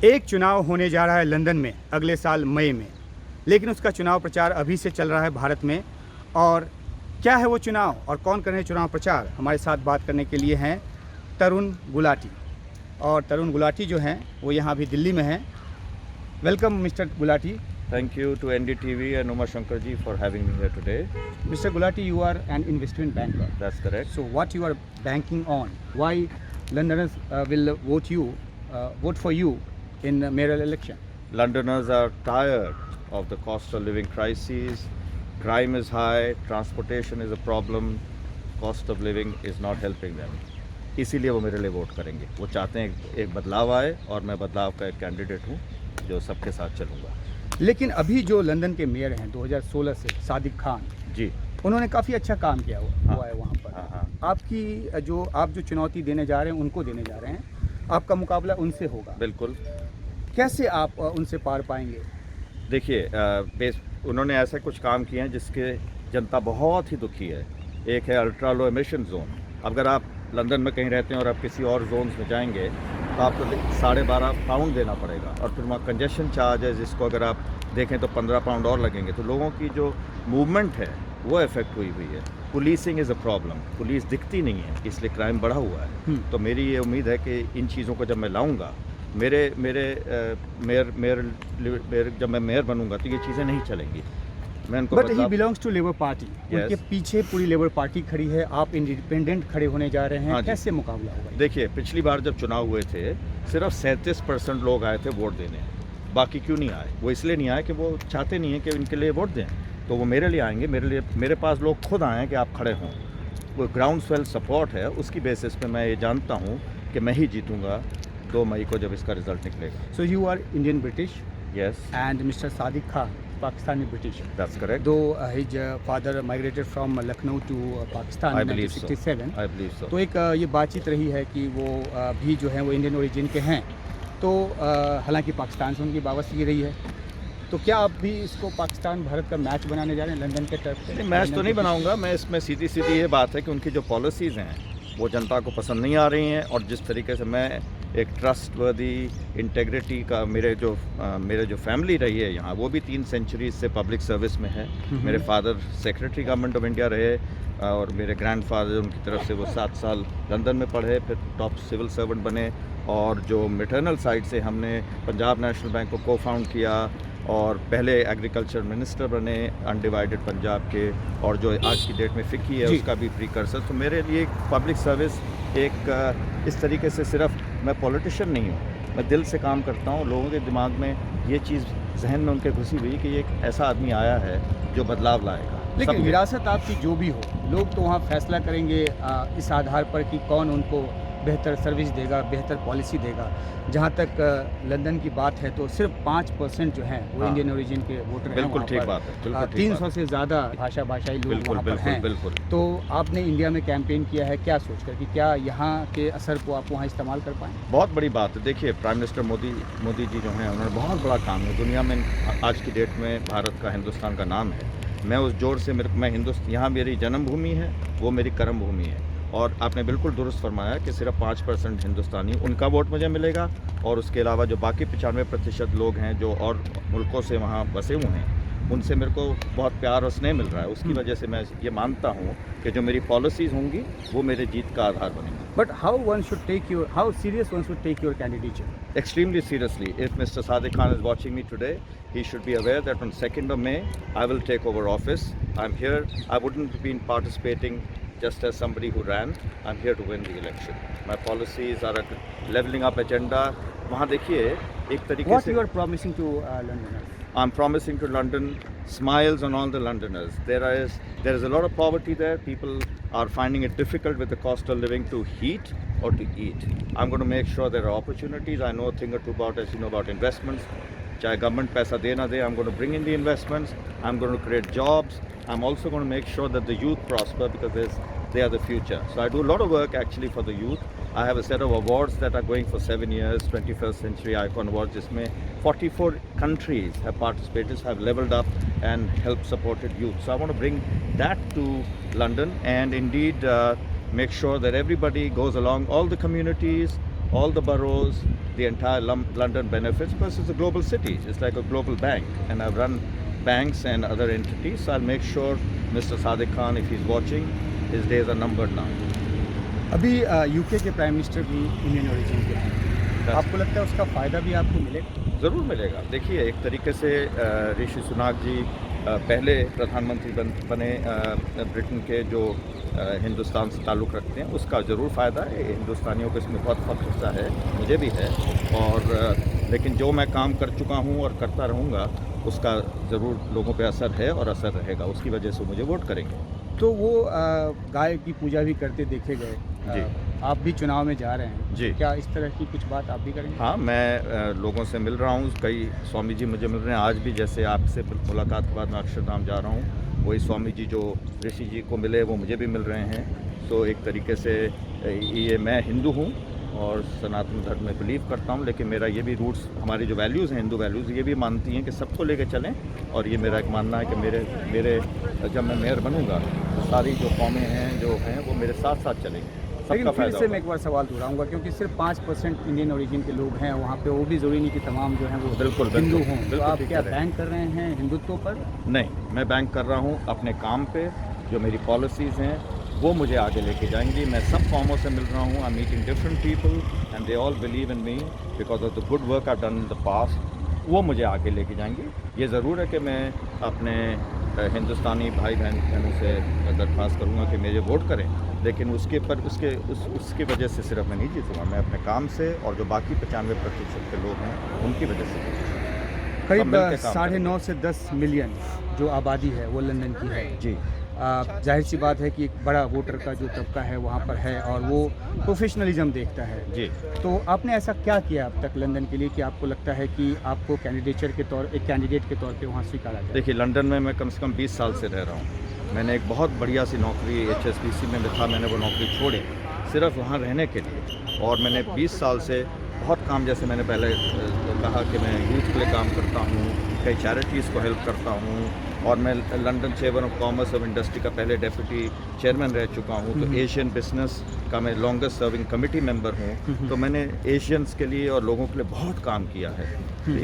एक चुनाव होने जा रहा है लंदन में अगले साल मई में, लेकिन उसका चुनाव प्रचार अभी से चल रहा है भारत में। और क्या है वो चुनाव और कौन कर रहे हैं चुनाव प्रचार, हमारे साथ बात करने के लिए हैं तरुण गुलाटी। और तरुण गुलाटी जो हैं वो यहाँ अभी दिल्ली में हैं। Welcome mister Gulati. Thank you to NDTV and Uma Shankar ji for having me here today. Mr. Gulati, you are an investment banker. That's correct. So what you are banking on? Why Londoners will vote for you in the mayoral election? Londoners are tired of the cost of living crisis. Crime is high, transportation is a problem, cost of living is not helping them. इसीलिए वो मेरे लिए vote करेंगे। वो चाहते हैं एक बदलाव आए और मैं बदलाव का एक कैंडिडेट हूँ जो सबके साथ चलूँगा। लेकिन अभी जो लंदन के मेयर हैं 2016 से सादिक खान जी, उन्होंने काफ़ी अच्छा काम किया हुआ है वहाँ पर। हाँ। आप जो चुनौती देने जा रहे हैं उनको देने जा रहे हैं, आपका मुकाबला उनसे होगा। बिल्कुल। कैसे आप उनसे पार पाएंगे? देखिए, उन्होंने ऐसे कुछ काम किए हैं जिसके जनता बहुत ही दुखी है। एक है अल्ट्रा लो एमिशन जोन। अगर आप लंदन में कहीं रहते हैं और आप किसी और जोन्स में जाएंगे तो आपको 12.5 पाउंड देना पड़ेगा, और फिर वहाँ कंजेशन चार्ज है जिसको अगर आप देखें तो 15 पाउंड और लगेंगे। तो लोगों की जो मूवमेंट है वो इफेक्ट हुई है। Policing is a problem, police दिखती नहीं है, इसलिए क्राइम बढ़ा हुआ है। तो मेरी ये उम्मीद है कि इन चीज़ों को जब मैं लाऊंगा, जब मैं मेयर बनूंगा तो ये चीज़ें नहीं चलेंगी। मैं उनको but he belongs to Labour party. उनके पीछे पूरी लेबर पार्टी खड़ी है, आप इंडिपेंडेंट खड़े होने जा रहे हैं। हाँ, कैसे मुकाबला होगा? देखिए, पिछली बार जब चुनाव हुए थे सिर्फ 37% लोग आए थे वोट देने। बाकी क्यों नहीं आए? वो इसलिए नहीं आए कि वो चाहते नहीं है कि उनके लिए वोट दें। तो वो मेरे लिए आएंगे, मेरे पास लोग खुद आए हैं कि आप खड़े हों। वो ग्राउंड स्वेल सपोर्ट है, उसकी बेसिस पे मैं ये जानता हूँ कि मैं ही जीतूँगा 2 मई को जब इसका रिजल्ट निकलेगा। So you are Indian British yes and mister Sadiq Khan Pakistani British. That's correct. Though his father migrated from Lucknow to Pakistan in 1967. I believe so. तो एक ये बातचीत रही है कि वो भी जो है वो इंडियन ओरिजिन के हैं। तो हालांकि पाकिस्तान से उनकी वाबस्तगी रही है। तो क्या आप भी इसको पाकिस्तान भारत का मैच बनाने जा रहे हैं लंदन के टर्फ पे? मैच तो नहीं बनाऊंगा मैं। इसमें सीधी ये बात है कि उनकी जो पॉलिसीज़ हैं वो जनता को पसंद नहीं आ रही हैं। और जिस तरीके से मैं एक ट्रस्टवर्दी इंटेग्रिटी का मेरे जो फैमिली रही है यहाँ, वो भी 3 सेंचुरीज से पब्लिक सर्विस में है। मेरे father secretary government of India रहे और मेरे ग्रैंडफादर उनकी तरफ से वो 7 साल लंदन में पढ़े, फिर टॉप सिविल सर्वेंट बने। और जो मैटरनल साइड से हमने पंजाब नेशनल बैंक को को फाउंड किया और पहले एग्रीकल्चर मिनिस्टर बने अनडिवाइडेड पंजाब के, और जो आज की डेट में फ़िक्की है उसका भी प्रीकर्सर। तो मेरे लिए पब्लिक सर्विस एक इस तरीके से, सिर्फ मैं पॉलिटिशियन नहीं हूँ, मैं दिल से काम करता हूँ। लोगों के दिमाग में ये चीज़ जहन में उनके घुसी हुई कि ये एक ऐसा आदमी आया है जो बदलाव लाएगा। लेकिन विरासत आपकी जो भी हो, लोग तो वहाँ फैसला करेंगे इस आधार पर कि कौन उनको बेहतर सर्विस देगा, बेहतर पॉलिसी देगा। जहाँ तक लंदन की बात है तो सिर्फ 5% जो हैं वो इंडियन ओरिजिन के वोटर हैं। बिल्कुल ठीक बात है। 300 से ज़्यादा भाषाई लोग वहाँ पर हैं। बिल्कुल। तो आपने इंडिया में कैंपेन किया है, क्या सोचकर कि क्या यहाँ के असर को आप वहाँ इस्तेमाल कर पाएँ? बहुत बड़ी बात है। देखिए, प्राइम मिनिस्टर मोदी जी जो हैं उन्होंने बहुत बड़ा काम है। दुनिया में आज की डेट में भारत का, हिंदुस्तान का नाम है। मैं उस जोर से यहाँ मेरी जन्मभूमि है, वो मेरी कर्म भूमि है। और आपने बिल्कुल दुरुस्त फरमाया कि सिर्फ 5% हिंदुस्तानी, उनका वोट मुझे मिलेगा। और उसके अलावा जो बाकी 95% लोग हैं जो और मुल्कों से वहाँ बसे हुए हैं, उनसे मेरे को बहुत प्यार और स्नेह मिल रहा है। उसकी वजह से मैं ये मानता हूँ कि जो मेरी पॉलिसीज़ होंगी वो मेरे जीत का आधार बनेंगी। But how serious one should take your candidature? Extremely seriously. If Mr. Sadiq Khan is watching me today, he should be aware that on 2nd of May, I will take over office. I'm here. I wouldn't have been participating just as somebody who ran. I'm here to win the election. My policies are a leveling up agenda. वहाँ देखिए एक तरीके से. What you are promising to Londoners? I'm promising to London smiles on all the Londoners. There is a lot of poverty there. People are finding it difficult with the cost of living to heat or to eat. I'm going to make sure there are opportunities. I know a thing or two about, as you know, about investments. चाहे government पैसा दे ना दे, I'm going to bring in the investments. I'm going to create jobs. I'm also going to make sure that the youth prosper because they are the future. So I do a lot of work actually for the youth. I have a set of awards that are going for 7 years, 21st Century Icon Awards, जिसमें 44 countries have participated, have leveled up and helped supported youth. So I want to bring that to London and indeed make sure that everybody goes along, all the communities, all the boroughs, the entire London benefits because it's a global city. It's like a global bank, and I've run banks and other entities. So I'll make sure Mr. Sadiq Khan, if he's watching, his days are numbered now. अभी UK के prime minister भी Indian origin के हैं, आपको लगता है उसका फ़ायदा भी आपको मिलेगा? ज़रूर मिलेगा। देखिए, एक तरीके से ऋषि सुनाक जी पहले प्रधानमंत्री बने ब्रिटेन के जो हिंदुस्तान से ताल्लुक़ रखते हैं, उसका ज़रूर फ़ायदा है। हिंदुस्तानियों को इसमें बहुत फ़ख्र सा है, मुझे भी है। और लेकिन जो मैं काम कर चुका हूँ और करता रहूँगा, उसका ज़रूर लोगों पे असर है और असर रहेगा। उसकी वजह से मुझे वोट करेंगे। तो वो गाय की पूजा भी करते देखे गए जी। आप भी चुनाव में जा रहे हैं जी। क्या इस तरह की कुछ बात आप भी करेंगे? हाँ, मैं लोगों से मिल रहा हूँ। कई स्वामी जी मुझे मिल रहे हैं आज भी। जैसे आपसे मुलाकात के बाद मैं अक्षरधाम जा रहा हूँ, वही स्वामी जी जो ऋषि जी को मिले वो मुझे भी मिल रहे हैं। तो एक तरीके से ये मैं हिंदू हूँ और सनातन धर्म में बिलीव करता हूँ, लेकिन मेरा ये भी रूट्स, हमारी जो वैल्यूज़ हैं, हिंदू वैल्यूज़, ये भी मानती हैं कि सबको लेके चलें। और ये मेरा एक मानना है कि मेरे जब मैं मेयर बनूँगा तो सारी जो कौमें हैं जो हैं वो मेरे साथ साथ चलेंगे। लेकिन फिर से मैं एक बार सवाल दोहराऊंगा, क्योंकि सिर्फ 5% इंडियन ओरिजिन के लोग हैं वहाँ पे, वो भी ज़रूरी नहीं कि तमाम जो हैं वो बिल्कुल हिंदू हों। तो बिल्कुल आप ठीक क्या कह रहे हैं। बैंक कर रहे हैं हिंदुत्व पर? नहीं, मैं बैंक कर रहा हूँ अपने काम पे। जो मेरी पॉलिसीज़ हैं वो मुझे आगे लेके जाएंगी। मैं सब कौमों से मिल रहा हूँ। I am meeting different people and they all believe in me because of the good work I done in the past. वो मुझे आगे लेके जाएंगी। ये ज़रूर है कि मैं अपने हिंदुस्तानी भाई बहनों से दरख्वास्त करूँगा कि मेरे वोट करें, लेकिन उसकी वजह से सिर्फ मैं नहीं जीतूँगा। मैं अपने काम से और जो बाकी 95% के लोग हैं उनकी वजह से करीब 9.5 से 10 मिलियन जो आबादी है वो लंदन की है जी। जाहिर सी बात है कि एक बड़ा वोटर का जो तबका है वहाँ पर है और वो प्रोफेशनलिज्म देखता है जी। तो आपने ऐसा क्या किया अब तक लंदन के लिए कि आपको लगता है कि आपको एक कैंडिडेट के तौर पे वहाँ स्वीकारा जाए? देखिए, लंदन में मैं कम से कम 20 साल से रह रहा हूँ। मैंने एक बहुत बढ़िया सी नौकरी HSBC में था, मैंने वो नौकरी छोड़ी सिर्फ वहाँ रहने के लिए। और मैंने 20 साल से बहुत काम, जैसे मैंने पहले कहा कि मैं यूथ के लिए काम करता हूँ, कई चैरिटीज़ को हेल्प करता हूँ, और मैं लंदन चैम्बर ऑफ कॉमर्स और इंडस्ट्री का पहले डेप्यूटी चेयरमैन रह चुका हूँ। तो एशियन बिजनेस का मैं लॉन्गेस्ट सर्विंग कमेटी मेंबर हूँ। तो मैंने एशियंस के लिए और लोगों के लिए बहुत काम किया है।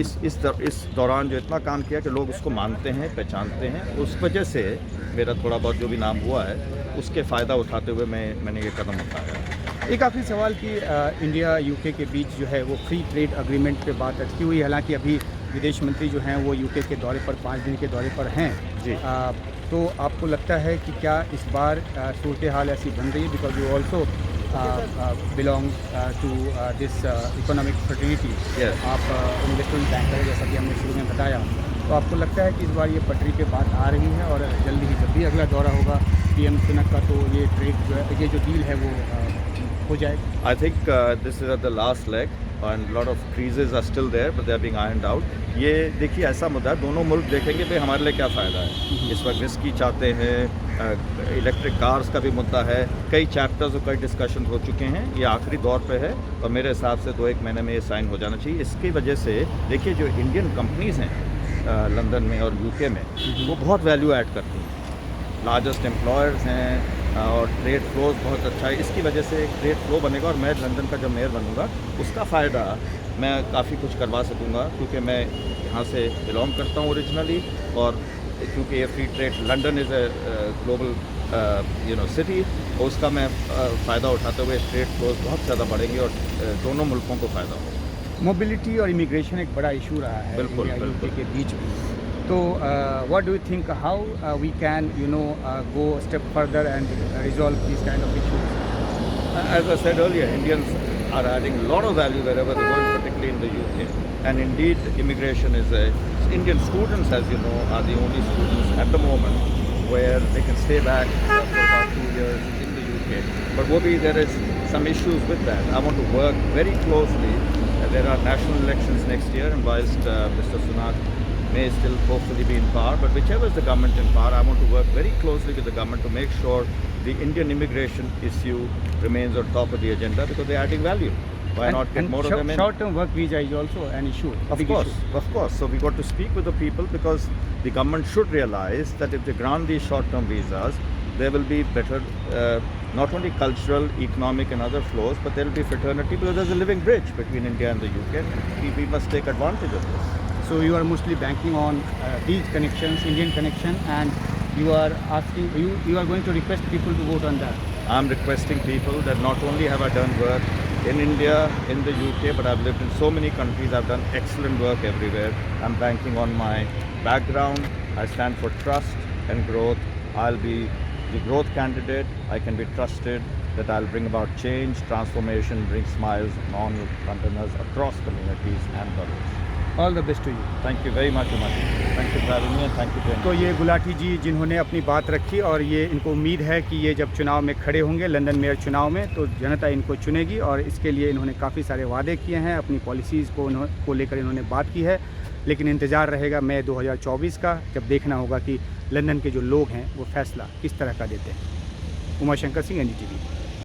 इस दौरान जो इतना काम किया कि लोग उसको मानते हैं, पहचानते हैं, उस वजह से मेरा थोड़ा बहुत जो भी नाम हुआ है उसके फ़ायदा उठाते हुए मैंने ये कदम उठाया। एक आखिरी सवाल कि इंडिया यूके के बीच जो है वो फ्री ट्रेड एग्रीमेंट पे बात अटकी हुई है। हालांकि अभी विदेश मंत्री जो हैं वो यूके के दौरे पर 5 दिन के दौरे पर हैं जी। तो आपको लगता है कि क्या इस बार सूरत हाल ऐसी बन रही है, because you also belong to this economic fraternity? Yes. आप इन्वेस्टमेंट बैंकर हैं जैसा कि हमने शुरू में बताया, तो आपको लगता है कि इस बार ये पटरी पे बात आ रही है और जल्दी ही जब भी अगला दौरा होगा PM सुनक का तो ये ट्रेड जो है, ये जो डील है वो हो जाएगा? I think this is at the last leg and lot of creases are still there but they are being ironed out. ये देखिए, ऐसा मुद्दा है, दोनों मुल्क देखेंगे भाई हमारे लिए क्या फ़ायदा है। इस वक्त रिस्की चाहते हैं, इलेक्ट्रिक कार्स का भी मुद्दा है, कई चैप्टर्स और कई डिस्कशन हो चुके हैं। ये आखिरी दौर पे है और मेरे हिसाब से 2-1 महीने में ये साइन हो जाना चाहिए। इसकी वजह से देखिए, जो इंडियन कंपनीज़ हैं लंदन में और यूके में, वो बहुत वैल्यू ऐड करती हैं, लार्जेस्ट एम्प्लॉयर्स हैं और ट्रेड फ्लोज बहुत अच्छा है। इसकी वजह से ट्रेड फ्लो बनेगा और मैं लंदन का जब मेयर बनूंगा उसका फ़ायदा मैं काफ़ी कुछ करवा सकूंगा, क्योंकि मैं यहाँ से बिलोंग करता हूँ ओरिजिनली। और क्योंकि ये free trade, London is a global city, और उसका मैं फ़ायदा उठाते हुए ट्रेड फ्लोज बहुत ज़्यादा बढ़ेंगे और दोनों मुल्कों को फ़ायदा होगा। मोबिलिटी और इमिग्रेशन एक बड़ा इशू रहा है बिल्कुल, इंडिया यूके बिल्कुल। के बीच में। तो what do you think how we can go a step further and resolve these kind of issues? As I said earlier, Indians are adding a lot of value wherever they go, particularly in the UK. And indeed, immigration is Indian students, as you know, are the only students at the moment where they can stay back for about 2 years in the UK. But there is some issues with that. I want to work very closely. There are national elections next year, and whilst Mr. Sunak may still hopefully be in power, but whichever is the government in power, I want to work very closely with the government to make sure the Indian immigration issue remains on top of the agenda, because they're adding value. Why not get more of them in? Short-term work visa is also an issue. Of course. So we got to speak with the people, because the government should realize that if they grant these short-term visas, there will be better not only cultural, economic and other flows, but there will be fraternity because there's a living bridge between India and the UK. We must take advantage of this. So you are mostly banking on these connections, Indian connection, and you are asking, you are going to request people to vote on that. I'm requesting people that not only have I done work in India, in the UK, but I've lived in so many countries. I've done excellent work everywhere. I'm banking on my background. I stand for trust and growth. I'll be the growth candidate. I can be trusted that I'll bring about change, transformation, bring smiles on Londoners across communities and boroughs. All the best to you. Thank you very much, Umati. Thank you for having me and thank you for तो ये गुलाटी जी जिन्होंने अपनी बात रखी और ये इनको उम्मीद है कि ये जब चुनाव में खड़े होंगे लंदन मेयर चुनाव में तो जनता इनको चुनेगी और इसके लिए इन्होंने काफ़ी सारे वादे किए हैं, अपनी पॉलिसीज़ को लेकर इन्होंने बात की है। लेकिन इंतज़ार रहेगा मई 2024 का, जब देखना होगा कि लंदन के जो लोग हैं वो फैसला किस तरह का देते हैं। उमा शंकर सिंह, NDTV।